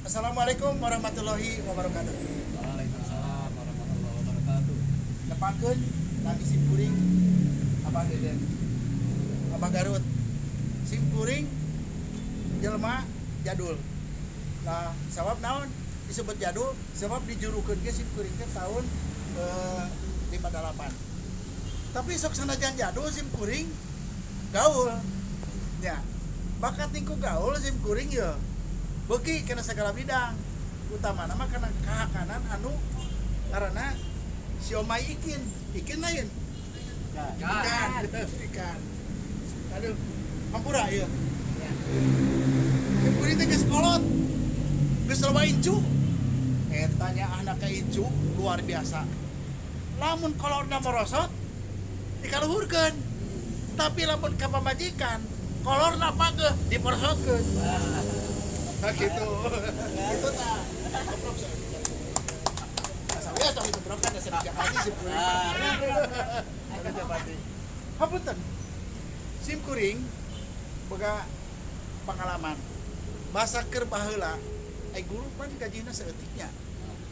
Assalamualaikum warahmatullahi wabarakatuh. Waalaikumsalam warahmatullahi wabarakatuh. Nepankeun lagi simkuring Abah Deden. Abah Garut. Simkuring jelema jadul. Nah, sabab naon disebut jadul? Sebab dijurukeun ge simkuring teh tahun 58. Tapi sok sanajan jadul simkuring gaul. Ya. Bakat tingku gaul simkuring ya. Beuki kena segala bidang, utama nama karena kahakanan anu karena siomay ikin lain ikan aduh hampura ya kuring teh geus kolot geus loba incu etanya anak ka incu luar biasa lamun kolorna merosot dikaluhurkeun tapi lamun ka pamajikan kolorna pageuh diporosotkeun. Nah gitu, itu tak. Saya tahu itu berapa ada sedikit hati sim kuring. Ada jabati. Hapunten. Sim kuring boga pengalaman. Masa keur baheula ai guru pan gajina saeutiknya.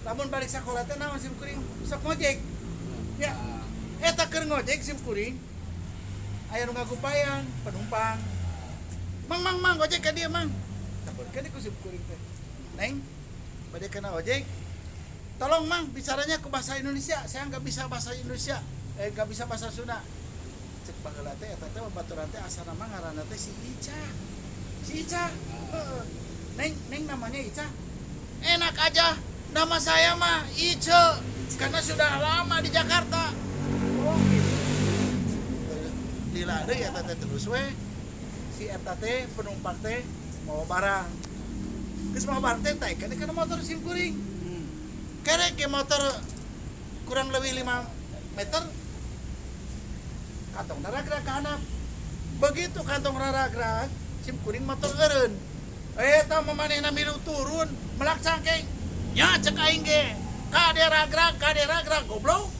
Lamun balik sakola teh naon sim kuring sok ngojek. Ya. Eta keur ngojek sim kuring. Aya nu ngagupayan penumpang. Mang gojek ka dieu mang. Kan aku sibuk kuring teh. Neng, pada kena ojek. Tolong mang, bicaranya ke bahasa Indonesia. Saya nggak bisa bahasa Indonesia. Nggak bisa bahasa Sunda. Cek baheula teh eta teh babaturan teh asal nama ngaranna teh si Ica. Si Ica. Neng namanya Ica. Enak aja. Nama saya mah Ice. Karena sudah lama di Jakarta. Oh gitu. Lila deui eta teh terus we. Si eta teh penumpang teh mau barang geus mau barang teh taik kana motor sim kuring kerek ke motor kurang lebih 5 meter kantong rara-gerak ke handap begitu kantong rara-gerak sim kuring motor eureun eta mamanehna milu turun melak cangkeng nya cek aing ge kadera gerak goblok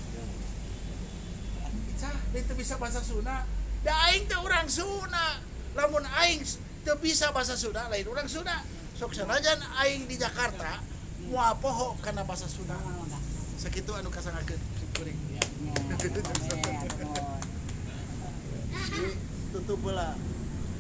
cah itu bisa bahasa Sunda da aing teh urang Sunda lamun aing teu bisa bahasa Sunda lain urang Sunda sok sanajan aing di Jakarta moal poho kana bahasa Sunda sakitu anu kasangakeun kuring tutup heula